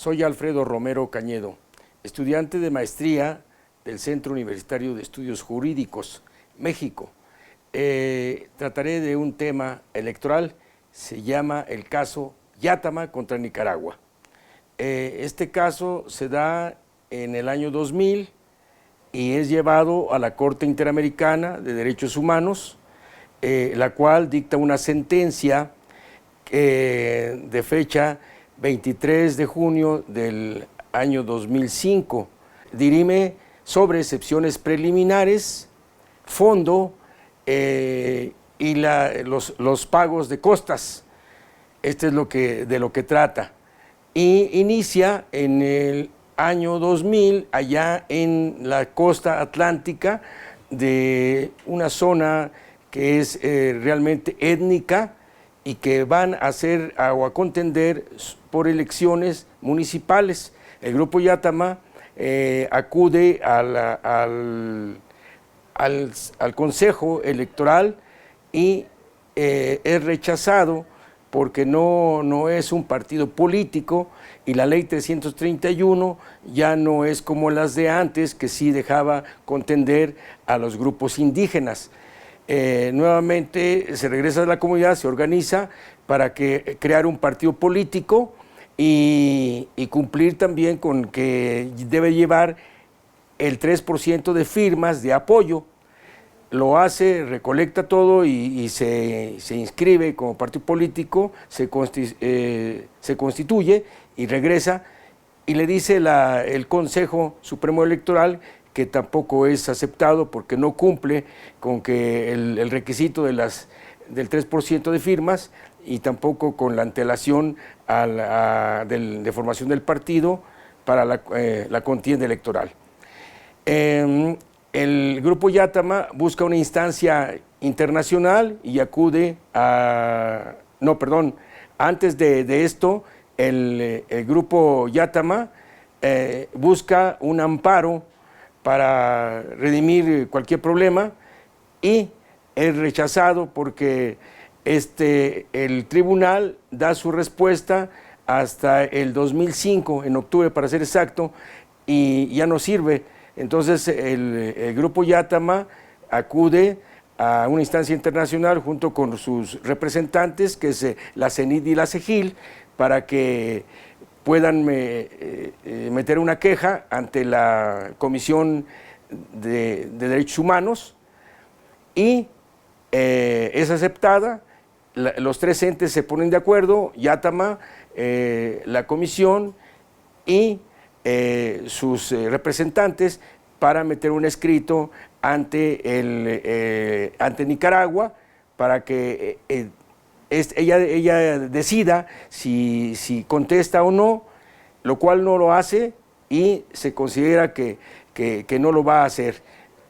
Soy Alfredo Romero Cañedo, estudiante de maestría del Centro Universitario de Estudios Jurídicos, México. Trataré de un tema electoral, se llama el caso Yátama contra Nicaragua. Este caso se da en el año 2000 y es llevado a la Corte Interamericana de Derechos Humanos, la cual dicta una sentencia de fecha 23 de junio del año 2005. Dirime sobre excepciones preliminares, fondo y los pagos de costas. Este es de lo que trata. Y inicia en el año 2000, allá en la costa atlántica de una zona que es realmente étnica y que van a hacer o a contender por elecciones municipales. El Grupo Yátama acude al Consejo Electoral y es rechazado porque no es un partido político y la ley 331 ya no es como las de antes, que sí dejaba contender a los grupos indígenas. Nuevamente se regresa a la comunidad, se organiza para crear un partido político y cumplir también con que debe llevar el 3% de firmas de apoyo. Lo hace, recolecta todo y se inscribe como partido político, se constituye y regresa y le dice el Consejo Supremo Electoral que tampoco es aceptado porque no cumple con que el requisito del 3% de firmas y tampoco con la antelación de formación del partido para la contienda electoral. El Grupo Yátama busca una instancia internacional y acude antes de esto, el Grupo Yátama busca un amparo para redimir cualquier problema y es rechazado porque el tribunal da su respuesta hasta el 2005, en octubre para ser exacto, y ya no sirve. Entonces el Grupo Yátama acude a una instancia internacional junto con sus representantes, que es la CENID y la CEGIL, para que puedan meter una queja ante la Comisión de Derechos Humanos y es aceptada. Los tres entes se ponen de acuerdo, Yátama, la Comisión y sus representantes, para meter un escrito ante Nicaragua para que ella decida si contesta o no, lo cual no lo hace y se considera que no lo va a hacer.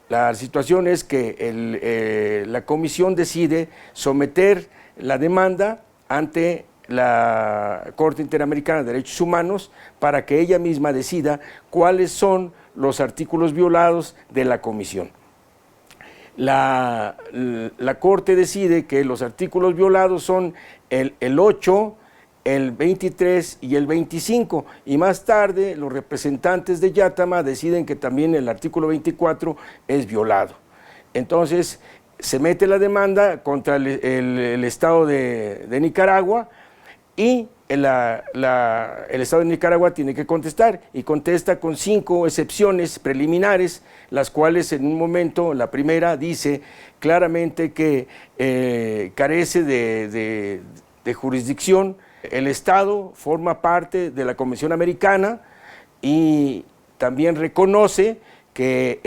La situación es que la comisión decide someter la demanda ante la Corte Interamericana de Derechos Humanos para que ella misma decida cuáles son los artículos violados de la comisión. La Corte decide que los artículos violados son el 8, el 23 y el 25, y más tarde los representantes de Yátama deciden que también el artículo 24 es violado. Entonces se mete la demanda contra el Estado de Nicaragua y el Estado de Nicaragua tiene que contestar y contesta con 5 excepciones preliminares, las cuales en un momento, la primera dice claramente que carece de jurisdicción. El Estado forma parte de la Convención Americana y también reconoce que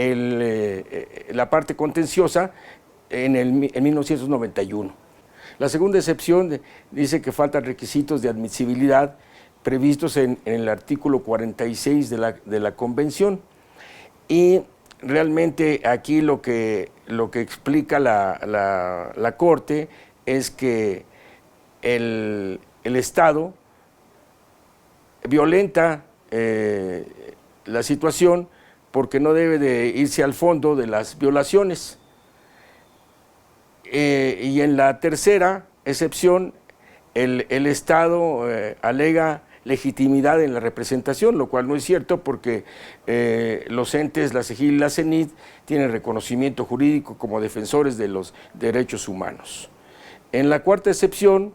la parte contenciosa en 1991. La segunda excepción dice que faltan requisitos de admisibilidad previstos en el artículo 46 de la Convención. Y realmente aquí lo que explica la Corte es que el Estado violenta la situación porque no debe de irse al fondo de las violaciones. Y en la tercera excepción, el Estado alega legitimidad en la representación, lo cual no es cierto porque los entes, la CEGIL y la CENIT, tienen reconocimiento jurídico como defensores de los derechos humanos. En la cuarta excepción,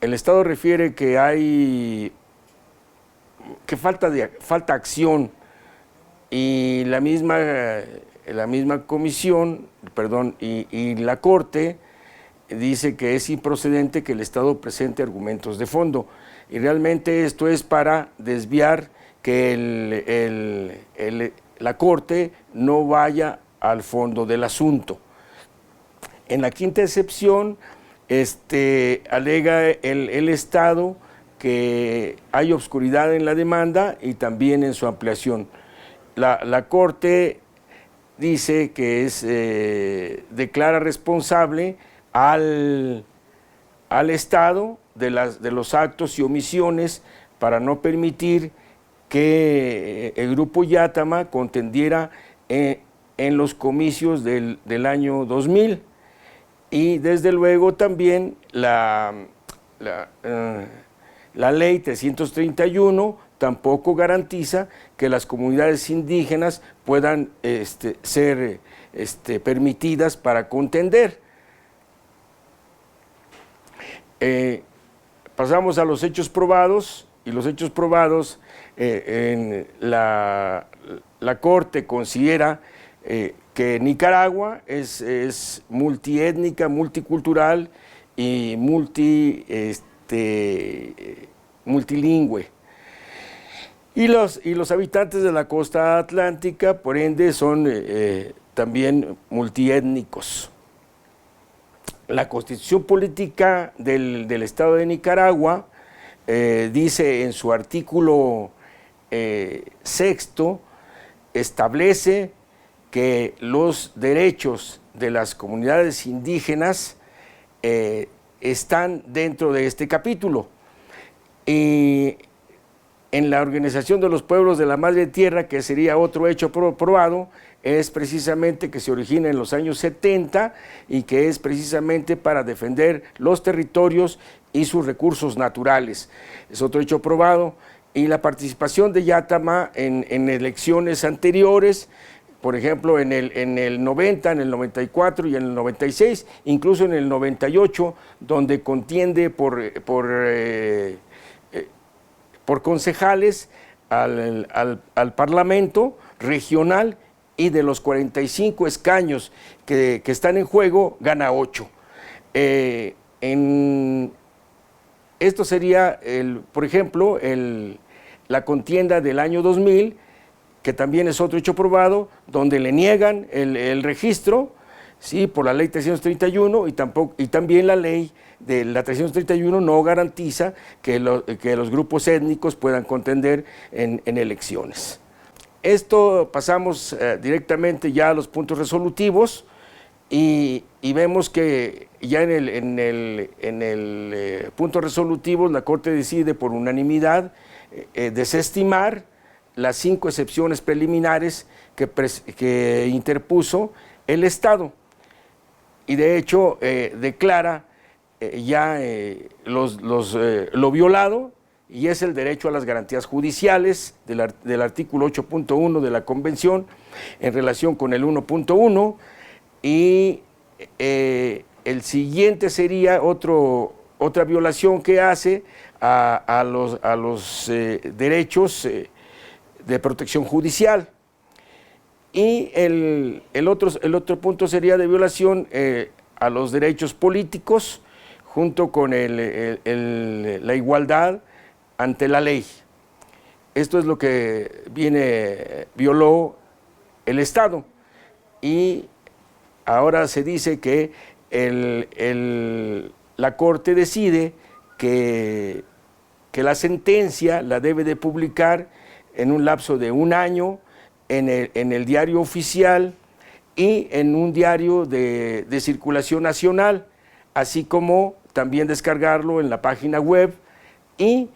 el Estado refiere que falta acción y la misma comisión, y la Corte dice que es improcedente que el Estado presente argumentos de fondo. Y realmente esto es para desviar que la Corte no vaya al fondo del asunto. En la quinta excepción, alega el Estado que hay obscuridad en la demanda y también en su ampliación. La Corte dice que declara responsable al Estado de los actos y omisiones para no permitir que el Grupo Yátama contendiera en los comicios del año 2000. Y desde luego también la ley 331 tampoco garantiza que las comunidades indígenas puedan ser permitidas para contender. Pasamos a los hechos probados, y los hechos probados, la Corte considera que Nicaragua es multiétnica, multicultural y multilingüe. Y los habitantes de la costa atlántica, por ende, son también multiétnicos. La Constitución Política del Estado de Nicaragua dice en su artículo 6º, establece que los derechos de las comunidades indígenas están dentro de este capítulo. Y en la Organización de los Pueblos de la Madre Tierra, que sería otro hecho probado, es precisamente que se origina en los años 70 y que es precisamente para defender los territorios y sus recursos naturales. Es otro hecho probado. Y la participación de Yátama en elecciones anteriores, por ejemplo, en el 90, en el 94 y en el 96, incluso en el 98, donde contiende por concejales al Parlamento regional, y de los 45 escaños que están en juego, gana 8. Esto sería, por ejemplo, la contienda del año 2000, que también es otro hecho probado, donde le niegan el registro, ¿sí?, por la ley 331, y también la ley de la 331 no garantiza que los grupos étnicos puedan contender en elecciones. Esto pasamos directamente ya a los puntos resolutivos, y vemos que ya en el punto resolutivo la Corte decide por unanimidad desestimar las 5 excepciones preliminares que interpuso el Estado, y de hecho declara lo violado, y es el derecho a las garantías judiciales del artículo 8.1 de la Convención en relación con el 1.1, y el siguiente sería otra violación que hace a los derechos de protección judicial. Y el otro punto sería de violación a los derechos políticos, junto con la igualdad ante la ley. Esto es lo que violó el Estado, y ahora se dice que la Corte decide que la sentencia la debe de publicar en un lapso de 1 año en el diario oficial y en un diario de circulación nacional, así como también descargarlo en la página web y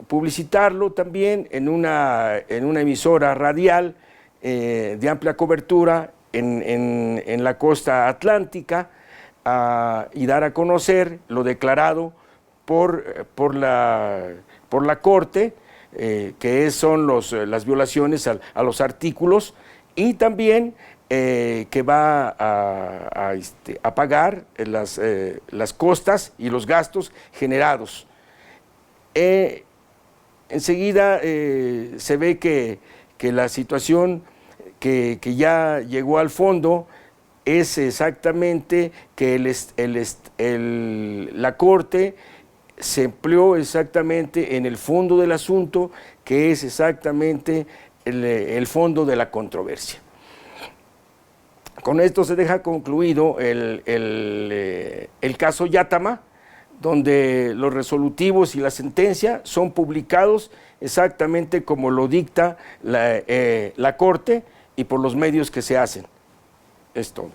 publicitarlo también en una emisora radial de amplia cobertura en la costa atlántica, y dar a conocer lo declarado por por la Corte, son las violaciones a los artículos, y también que va a pagar las costas y los gastos generados. Enseguida se ve que la situación que ya llegó al fondo es exactamente que la Corte se empleó exactamente en el fondo del asunto, que es exactamente el fondo de la controversia. Con esto se deja concluido el caso Yátama, donde los resolutivos y la sentencia son publicados exactamente como lo dicta la Corte y por los medios que se hacen. Es todo.